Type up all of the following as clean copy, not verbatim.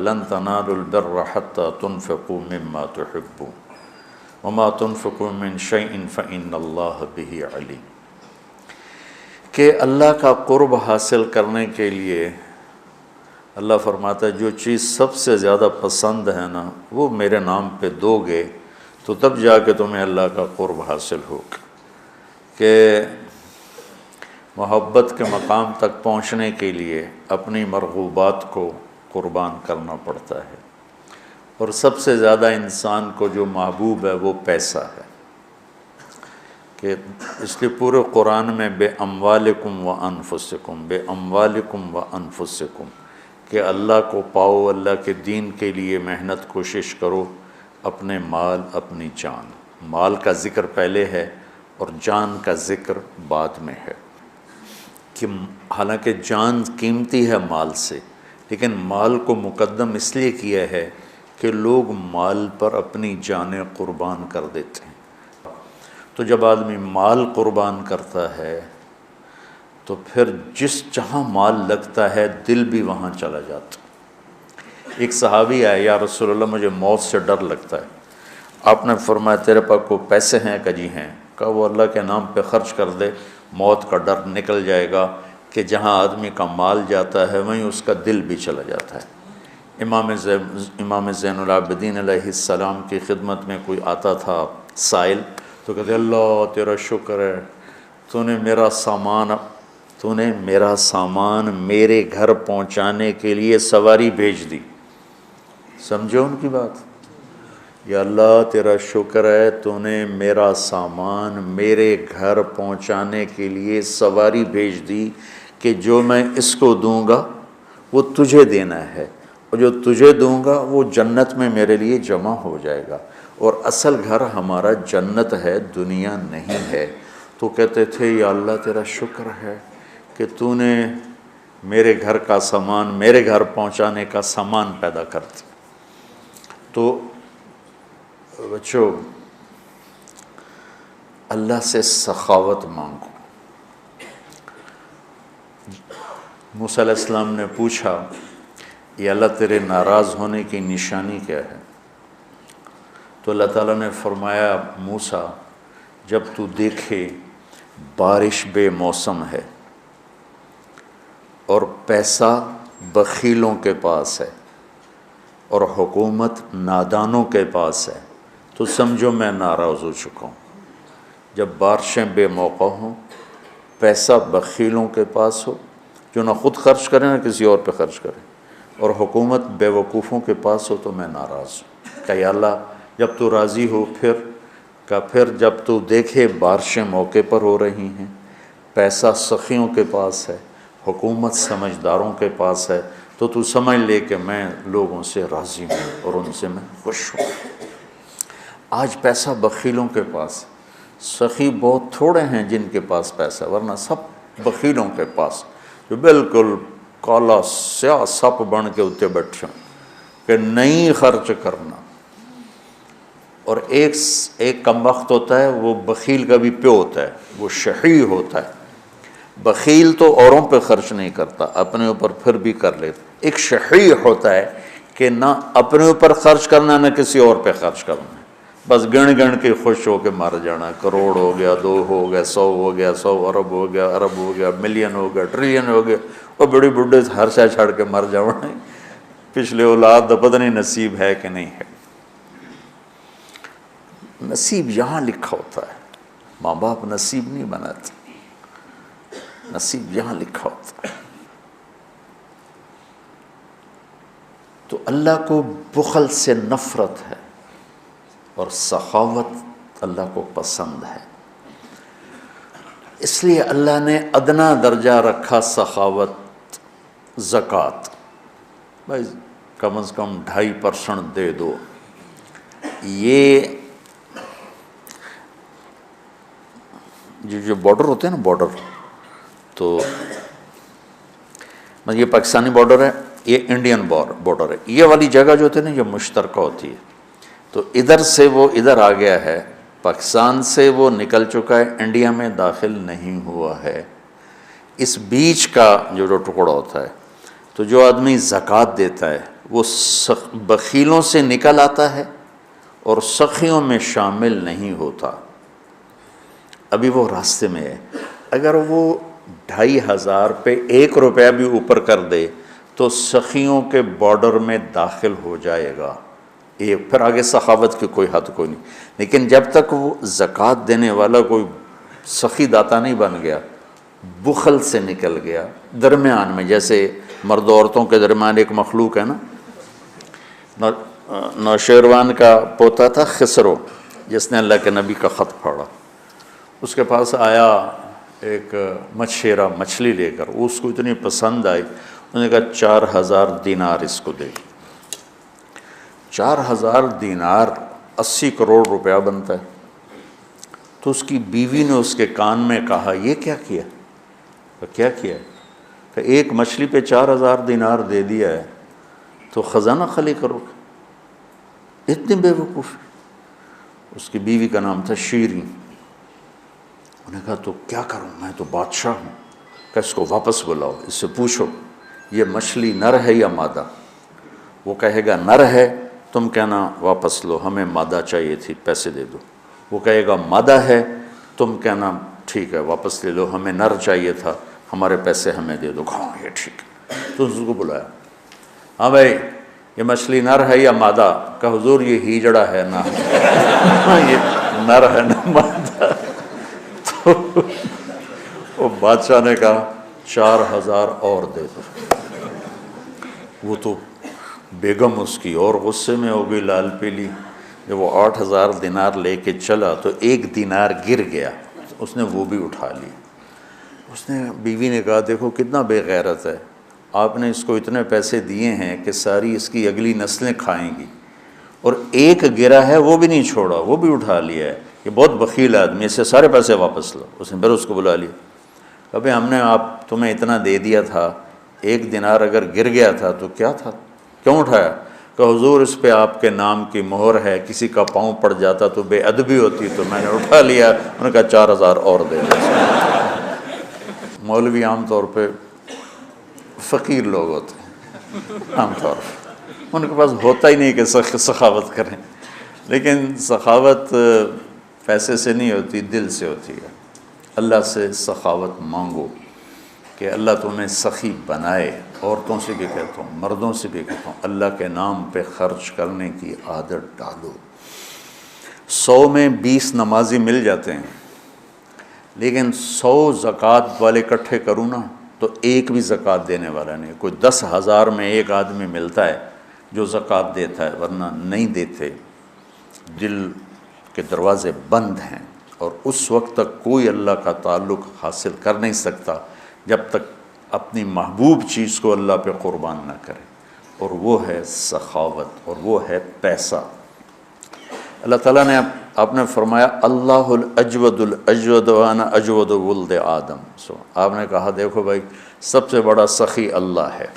لن تنالوا البر حتى تنفقوا مما تحبون وما تنفقوا من شيء فإن الله به عليم، کہ اللہ کا قرب حاصل کرنے کے لیے اللہ فرماتا ہے جو چیز سب سے زیادہ پسند ہے نا وہ میرے نام پہ دو گے تو تب جا کے تمہیں اللہ کا قرب حاصل ہوگا، کہ محبت کے مقام تک پہنچنے کے لیے اپنی مرغوبات کو قربان کرنا پڑتا ہے، اور سب سے زیادہ انسان کو جو محبوب ہے وہ پیسہ ہے، کہ اس لیے پورے قرآن میں بے اموالکم و انفسکم، بے اموالکم و انفسکم، کہ اللہ کو پاؤ، اللہ کے دین کے لیے محنت کوشش کرو، اپنے مال اپنی جان، مال کا ذکر پہلے ہے اور جان کا ذکر بعد میں ہے، کہ حالانکہ جان قیمتی ہے مال سے، لیکن مال کو مقدم اس لیے کیا ہے کہ لوگ مال پر اپنی جانیں قربان کر دیتے ہیں، تو جب آدمی مال قربان کرتا ہے تو پھر جہاں مال لگتا ہے دل بھی وہاں چلا جاتا۔ ایک صحابی آیا، یا رسول اللہ مجھے موت سے ڈر لگتا ہے، آپ نے فرمایا تیرے پاس کو پیسے ہیں؟ کہ جی ہیں۔ کہا وہ اللہ کے نام پہ خرچ کر دے، موت کا ڈر نکل جائے گا، کہ جہاں آدمی کا مال جاتا ہے وہیں اس کا دل بھی چلا جاتا ہے۔ امام زین العابدین علیہ السلام کی خدمت میں کوئی آتا تھا سائل، تو کہتے اللہ تیرا شکر ہے، تو نے میرا سامان میرے گھر پہنچانے کے لیے سواری بھیج دی۔ سمجھو ان کی بات، یا اللہ تیرا شکر ہے تو نے میرا سامان میرے گھر پہنچانے کے لیے سواری بھیج دی، کہ جو میں اس کو دوں گا وہ تجھے دینا ہے، اور جو تجھے دوں گا وہ جنت میں میرے لیے جمع ہو جائے گا، اور اصل گھر ہمارا جنت ہے، دنیا نہیں ہے۔ تو کہتے تھے یا اللہ تیرا شکر ہے کہ تو نے میرے گھر کا سامان میرے گھر پہنچانے کا سامان پیدا کر دیا۔ تو بچوں اللہ سے سخاوت مانگو۔ موسیٰ علیہ السلام نے پوچھا یا اللہ تیرے ناراض ہونے کی نشانی کیا ہے؟ تو اللہ تعالیٰ نے فرمایا موسیٰ جب تو دیکھے بارش بے موسم ہے اور پیسہ بخیلوں کے پاس ہے اور حکومت نادانوں کے پاس ہے تو سمجھو میں ناراض ہو چکا ہوں۔ جب بارشیں بے موقع ہوں، پیسہ بخیلوں کے پاس ہو جو نہ خود خرچ کریں نہ کسی اور پہ خرچ کریں، اور حکومت بے وقوفوں کے پاس ہو تو میں ناراض ہوں۔ کہ یا اللہ جب تو راضی ہو پھر جب تو دیکھے بارشیں موقع پر ہو رہی ہیں، پیسہ سخیوں کے پاس ہے، حکومت سمجھداروں کے پاس ہے، تو سمجھ لے کہ میں لوگوں سے راضی ہوں اور ان سے میں خوش ہوں۔ آج پیسہ بخیلوں کے پاس، سخی بہت تھوڑے ہیں جن کے پاس پیسہ، ورنہ سب بخیلوں کے پاس جو بالکل کالا سیاہ سپ بن کے اتنے بیٹھے ہوں کہ نہیں خرچ کرنا۔ اور ایک کم وقت ہوتا ہے وہ بخیل کا بھی پیو ہوتا ہے، وہ شحیح ہوتا ہے۔ بخیل تو اوروں پہ خرچ نہیں کرتا، اپنے اوپر پھر بھی کر لیتا۔ ایک شحیح ہوتا ہے کہ نہ اپنے اوپر خرچ کرنا نہ کسی اور پہ خرچ کرنا، بس گن کے خوش ہو کے مر جانا۔ کروڑ ہو گیا، 2 ہو گیا، 100 ہو گیا، 100 ارب ہو گیا، ارب ہو گیا، ملین ہو گیا، ٹریلین ہو گیا، اور بڑی بڈھے ہر شے چھڑ کے مر جانا۔ پچھلے اولاد تو پتہ نہیں نصیب ہے کہ نہیں ہے۔ نصیب یہاں لکھا ہوتا ہے، ماں باپ نصیب نہیں بناتے، نصیب یہاں لکھا ہوتا ہے۔ تو اللہ کو بخل سے نفرت ہے اور سخاوت اللہ کو پسند ہے، اس لیے اللہ نے ادنا درجہ رکھا سخاوت، زکوٰۃ، بھائی کم از کم 2.5% دے دو۔ یہ جو بارڈر ہوتے ہیں نا، بارڈر، تو یہ پاکستانی بارڈر ہے، یہ انڈین بارڈر ہے، یہ والی جگہ جو ہوتی ہے نا یہ مشترکہ ہوتی ہے، تو ادھر سے وہ ادھر آ گیا ہے، پاکستان سے وہ نکل چکا ہے، انڈیا میں داخل نہیں ہوا ہے۔ اس بیچ کا جو ٹکڑا ہوتا ہے، تو جو آدمی زکوٰۃ دیتا ہے وہ بخیلوں سے نکل آتا ہے اور سخیوں میں شامل نہیں ہوتا۔ ابھی وہ راستے میں ہے، اگر وہ 2500 پہ 1 روپیہ بھی اوپر کر دے تو سخیوں کے بارڈر میں داخل ہو جائے گا۔ پھر آگے سخاوت کی کوئی حد کوئی نہیں، لیکن جب تک وہ زکوٰۃ دینے والا کوئی سخی داتا نہیں بن گیا، بخل سے نکل گیا، درمیان میں، جیسے مرد عورتوں کے درمیان ایک مخلوق ہے نا، نوشیروان کا پوتا تھا خسرو، جس نے اللہ کے نبی کا خط پڑھا، اس کے پاس آیا ایک مچھیرا مچھلی لے کر، اس کو اتنی پسند آئی، انہوں نے کہا 4000 دینار اس کو دے۔ 4000 دینار 80 کروڑ روپیہ بنتا ہے۔ تو اس کی بیوی نے اس کے کان میں کہا، یہ کیا کیا؟ کیا کیا؟ کہ ایک مچھلی پہ 4000 دینار دے دیا ہے تو خزانہ خالی کرو گے؟ اتنی بے وقوف۔ اس کی بیوی کا نام تھا شیریں۔ انہوں نے کہا تو کیا کروں، میں تو بادشاہ ہوں، کہ اس کو واپس بلاؤ، اس سے پوچھو یہ مچھلی نر ہے یا مادہ؟ وہ کہے گا نر ہے، تم کہنا واپس لو، ہمیں مادہ چاہیے تھی، پیسے دے دو۔ وہ کہے گا مادہ ہے، تم کہنا ٹھیک ہے واپس لے لو، ہمیں نر چاہیے تھا، ہمارے پیسے ہمیں دے دو۔ ہاں یہ ٹھیک ہے۔ تو اس کو بلایا، ہاں بھائی یہ مچھلی نر ہے یا مادہ؟ کہ حضور یہ ہیجڑا ہے نا، یہ نر ہے نا مادہ۔ تو وہ بادشاہ نے کہا 4000 اور دے دو۔ وہ تو بیگم اس کی اور غصے میں ہو گئی، لال پیلی۔ جب وہ 8000 دینار لے کے چلا تو 1 دینار گر گیا، اس نے وہ بھی اٹھا لی۔ اس نے بیوی نے کہا دیکھو کتنا بے غیرت ہے، آپ نے اس کو اتنے پیسے دیے ہیں کہ ساری اس کی اگلی نسلیں کھائیں گی، اور ایک گرا ہے وہ بھی نہیں چھوڑا، وہ بھی اٹھا لیا ہے، یہ بہت بخیل آدمی، اس سے سارے پیسے واپس لو۔ اس نے پھر اس کو بلا لیا، کبھی ہم نے آپ تمہیں اتنا دے دیا تھا، 1 دینار اگر گر گیا تھا تو کیا تھا، کیوں اٹھایا؟ کہ حضور اس پہ آپ کے نام کی مہر ہے، کسی کا پاؤں پڑ جاتا تو بے ادبی ہوتی، تو میں نے اٹھا لیا۔ انہوں نے کہا 4000 اور دے دو۔ مولوی عام طور پہ فقیر لوگ ہوتے ہیں، عام طور پہ ان کے پاس ہوتا ہی نہیں کہ سخاوت کریں، لیکن سخاوت پیسے سے نہیں ہوتی، دل سے ہوتی ہے۔ اللہ سے سخاوت مانگو کہ اللہ تمہیں سخی بنائے۔ عورتوں سے بھی کہتا ہوں، مردوں سے بھی کہتا ہوں، اللہ کے نام پہ خرچ کرنے کی عادت ڈالو۔ 100 میں 20 نمازی مل جاتے ہیں، لیکن 100 زکوٰۃ والے اکٹھے کروں نا تو ایک بھی زکوٰۃ دینے والا نہیں۔ کوئی 10,000 میں ایک آدمی ملتا ہے جو زکوٰۃ دیتا ہے، ورنہ نہیں دیتے۔ دل کے دروازے بند ہیں، اور اس وقت تک کوئی اللہ کا تعلق حاصل کر نہیں سکتا جب تک اپنی محبوب چیز کو اللہ پہ قربان نہ کرے، اور وہ ہے سخاوت، اور وہ ہے پیسہ۔ اللہ تعالیٰ نے آپ نے فرمایا اللہ الاجود الاجود وانا اجود ولد آدم۔ آپ نے کہا دیکھو بھائی سب سے بڑا سخی اللہ ہے،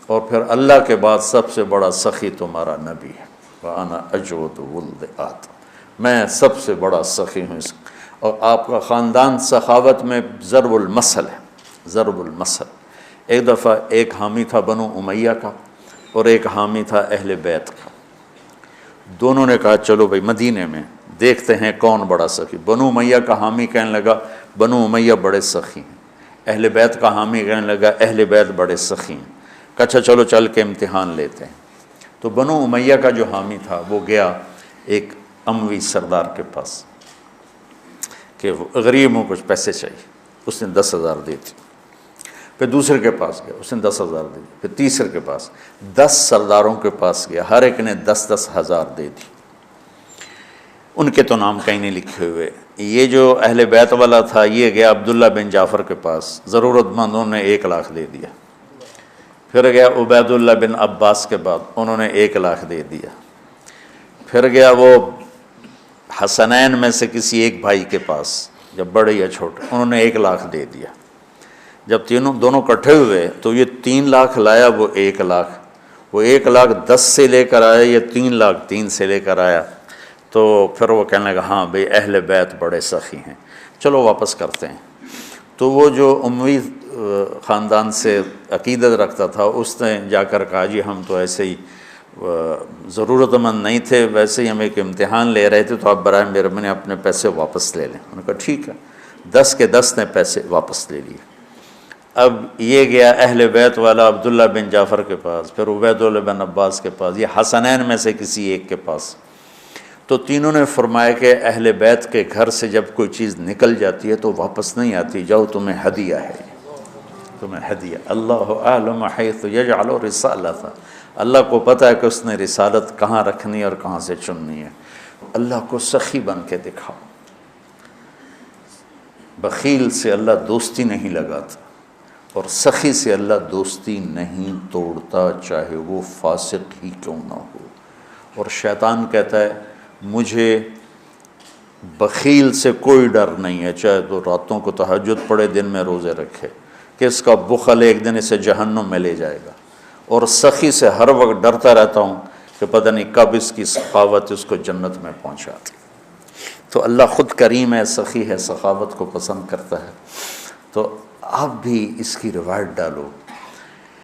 اور پھر اللہ کے بعد سب سے بڑا سخی تمہارا نبی ہے، وانا اجود ولد آدم، میں سب سے بڑا سخی ہوں۔ اور آپ کا خاندان سخاوت میں ضرب المثل ہے، ضرب المثل۔ ایک دفعہ ایک حامی تھا بنو امیہ کا، اور ایک حامی تھا اہل بیت کا۔ دونوں نے کہا چلو بھائی مدینے میں دیکھتے ہیں کون بڑا سخی۔ بنو امیہ کا حامی کہنے لگا بنو امیہ بڑے سخی ہیں، اہل بیت کا حامی کہنے لگا اہل بیت بڑے سخی ہیں۔ اچھا چلو چل کے امتحان لیتے ہیں۔ تو بنو امیہ کا جو حامی تھا وہ گیا ایک اموی سردار کے پاس کہ غریب ہوں کچھ پیسے چاہیے، اس نے 10,000 دی تھی۔ پھر دوسرے کے پاس گیا، اس نے 10,000 دی، پھر تیسرے کے پاس، 10 سرداروں کے پاس گیا، ہر ایک نے 10,000 دے دی۔ ان کے تو نام کہیں نہیں لکھے ہوئے۔ یہ جو اہل بیت والا تھا یہ گیا عبداللہ بن جعفر کے پاس، ضرورت مندوں نے 1,00,000 دے دیا۔ پھر گیا عبید اللہ بن عباس کے بعد، انہوں نے 1,00,000 دے دیا۔ پھر گیا وہ حسنین میں سے کسی ایک بھائی کے پاس، جب بڑے یا چھوٹے، انہوں نے 1,00,000 دے دیا۔ جب دونوں اکٹھے ہوئے تو یہ 3,00,000 لایا، وہ 1,00,000، وہ 1,00,000 10 سے لے کر آیا، یہ 3,00,000 3 سے لے کر آیا۔ تو پھر وہ کہنے لگا ہاں بھئی اہل بیت بڑے سخی ہیں، چلو واپس کرتے ہیں۔ تو وہ جو اموی خاندان سے عقیدت رکھتا تھا، اس نے جا کر کہا جی ہم تو ایسے ہی ضرورت مند نہیں تھے، ویسے ہی ہم ایک امتحان لے رہے تھے، تو آپ برائے مہربانی اپنے پیسے واپس لے لیں۔ انہوں نے کہا ٹھیک ہے، 10 کے 10 نے پیسے واپس لے لیے۔ اب یہ گیا اہل بیت والا عبداللہ بن جعفر کے پاس، پھر عبید اللہ بن عباس کے پاس، یہ حسنین میں سے کسی ایک کے پاس۔ تو تینوں نے فرمایا کہ اہل بیت کے گھر سے جب کوئی چیز نکل جاتی ہے تو واپس نہیں آتی، جاؤ تمہیں ہدیہ ہے، تمہیں ہدیہ۔ اللہ اعلم حیث یجعل رسالتہ، اللہ کو پتہ ہے کہ اس نے رسالت کہاں رکھنی اور کہاں سے چننی ہے۔ اللہ کو سخی بن کے دکھاؤ۔ بخیل سے اللہ دوستی نہیں لگاتا، اور سخی سے اللہ دوستی نہیں توڑتا، چاہے وہ فاسق ہی کیوں نہ ہو۔ اور شیطان کہتا ہے مجھے بخیل سے کوئی ڈر نہیں ہے، چاہے تو راتوں کو تہجد پڑھے، دن میں روزے رکھے، کہ اس کا بخل ایک دن اسے جہنم میں لے جائے گا۔ اور سخی سے ہر وقت ڈرتا رہتا ہوں کہ پتہ نہیں کب اس کی سخاوت اس کو جنت میں پہنچاتی۔ تو اللہ خود کریم ہے، سخی ہے، سخاوت کو پسند کرتا ہے۔ تو آپ بھی اس کی روایت ڈالو